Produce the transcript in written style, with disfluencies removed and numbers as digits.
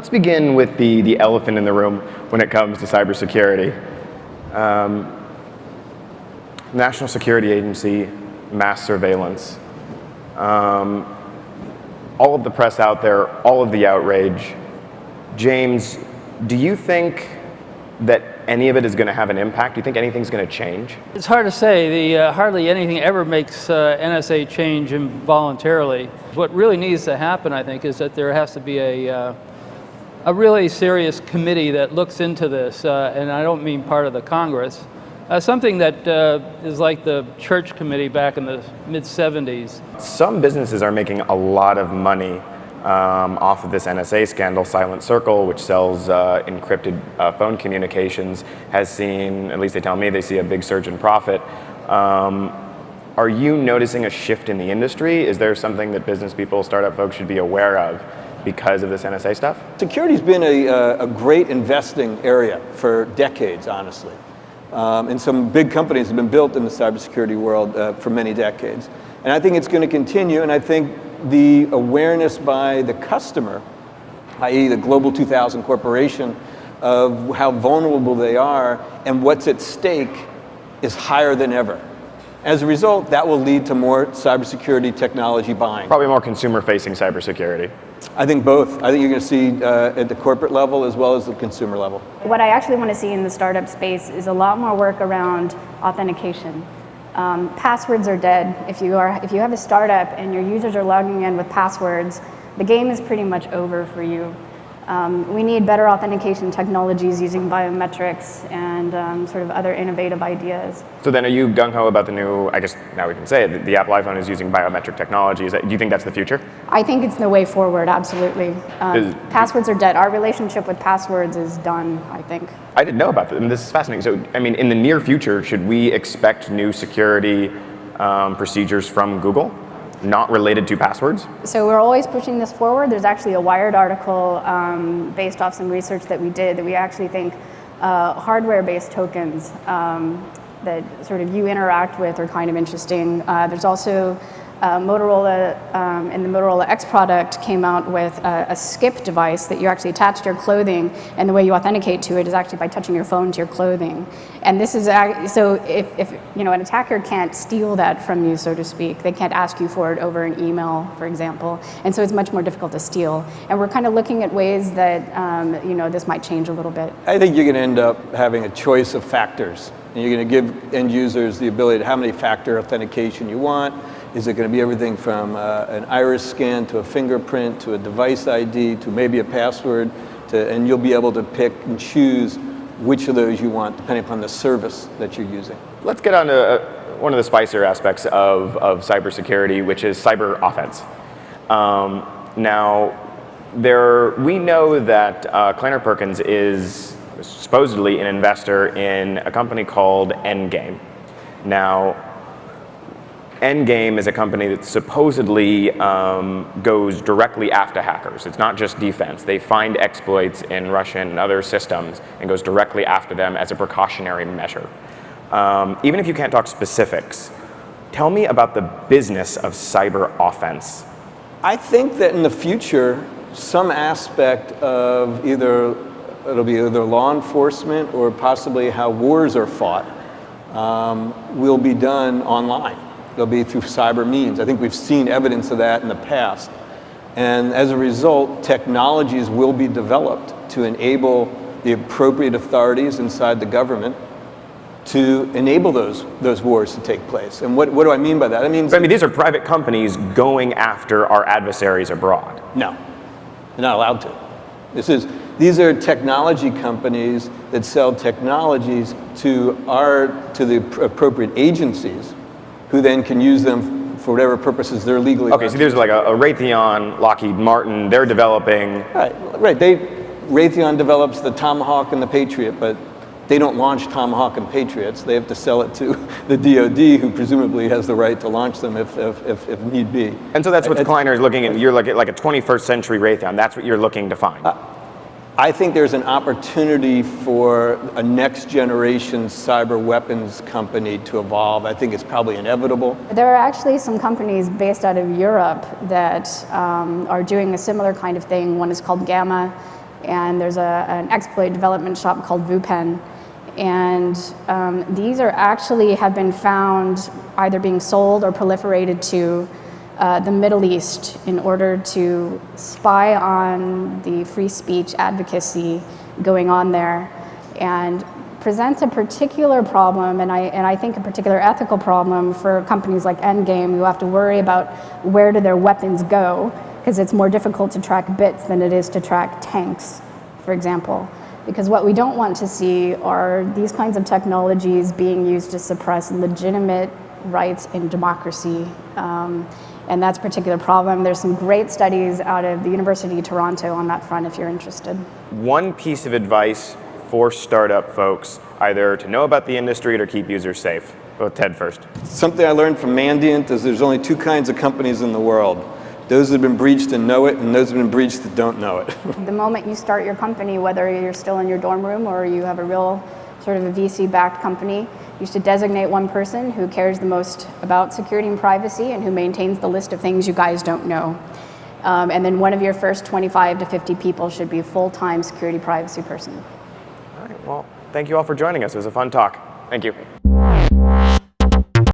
let's begin with the elephant in the room when it comes to cybersecurity. National Security Agency, mass surveillance. All of the press out there, all of the outrage. James, do you think that any of it is going to have an impact? Do you think anything's going to change? It's hard to say. Hardly anything ever makes NSA change involuntarily. What really needs to happen, I think, is that there has to be a really serious committee that looks into this, and I don't mean part of the Congress. Something that is like the church committee back in the mid-'70s. Some businesses are making a lot of money off of this NSA scandal. Silent Circle, which sells encrypted phone communications, has seen, at least they tell me, they see a big surge in profit. Are you noticing a shift in the industry? Is there something that business people, startup folks should be aware of because of this NSA stuff? Security's been a great investing area for decades, honestly. And some big companies have been built in the cybersecurity world for many decades. And I think it's going to continue, and I think the awareness by the customer, i.e. the Global 2000 corporation, of how vulnerable they are and what's at stake is higher than ever. As a result, that will lead to more cybersecurity technology buying. Probably more consumer-facing cybersecurity. I think both. I think you're going to see at the corporate level as well as the consumer level. What I actually want to see in the startup space is a lot more work around authentication. Passwords are dead. If you have a startup and your users are logging in with passwords, the game is pretty much over for you. We need better authentication technologies using biometrics and sort of other innovative ideas. So then are you gung-ho about the new, I guess now we can say it, the Apple iPhone is using biometric technology. Do you think that's the future? I think it's the way forward, absolutely. Passwords are dead. Our relationship with passwords is done, I think. I didn't know about this, and this is fascinating. So, I mean, in the near future, should we expect new security procedures from Google, not related to passwords? So we're always pushing this forward. There's actually a Wired article based off some research that we did that we actually think hardware-based tokens that sort of you interact with are kind of interesting. There's also Motorola, and the Motorola X product came out with a skip device that you actually attach to your clothing, and the way you authenticate to it is actually by touching your phone to your clothing. And this is, so if you know, an attacker can't steal that from you, so to speak, they can't ask you for it over an email, for example, and so it's much more difficult to steal. And we're kind of looking at ways that you know, this might change a little bit. I think you're going to end up having a choice of factors, and you're going to give end users the ability to how many factor authentication you want. Is it going to be everything from an iris scan to a fingerprint to a device ID to maybe a password, and you'll be able to pick and choose which of those you want depending upon the service that you're using. Let's get on to one of the spicier aspects of cybersecurity, which is cyber offense. Now, we know that Kleiner Perkins is supposedly an investor in a company called Endgame. Now, Endgame is a company that supposedly goes directly after hackers. It's not just defense. They find exploits in Russian and other systems and goes directly after them as a precautionary measure. Even if you can't talk specifics, tell me about the business of cyber offense. I think that in the future, some aspect of it'll be either law enforcement or possibly how wars are fought will be done online. They'll be through cyber means. I think we've seen evidence of that in the past. And as a result, technologies will be developed to enable the appropriate authorities inside the government to enable those wars to take place. And what do I mean by that? I mean, these are private companies going after our adversaries abroad. No, they're not allowed to. These are technology companies that sell technologies to the appropriate agencies, who then can use them for whatever purposes they're legally. Okay, so there's like a Raytheon, Lockheed Martin, they're developing. Right. Raytheon develops the Tomahawk and the Patriot, but they don't launch Tomahawk and Patriots. They have to sell it to the DoD, who presumably has the right to launch them if need be. And so that's what Kleiner is looking at. You're like a 21st century Raytheon. That's what you're looking to find. I think there's an opportunity for a next generation cyber weapons company to evolve. I think it's probably inevitable. There are actually some companies based out of Europe that are doing a similar kind of thing. One is called Gamma. And there's an exploit development shop called VuPen. And these are actually have been found either being sold or proliferated to the Middle East in order to spy on the free speech advocacy going on there, and presents a particular problem, and I think a particular ethical problem for companies like Endgame, who have to worry about where do their weapons go, because it's more difficult to track bits than it is to track tanks, for example. Because what we don't want to see are these kinds of technologies being used to suppress legitimate rights in democracy. And that's a particular problem. There's some great studies out of the University of Toronto on that front if you're interested. One piece of advice for startup folks, either to know about the industry or to keep users safe. Go with Ted first. Something I learned from Mandiant is there's only two kinds of companies in the world. Those that have been breached and know it, and those that have been breached that don't know it. The moment you start your company, whether you're still in your dorm room or you have a real sort of a VC-backed company, you should designate one person who cares the most about security and privacy and who maintains the list of things you guys don't know. And then one of your first 25 to 50 people should be a full-time security privacy person. All right, well, thank you all for joining us. It was a fun talk. Thank you.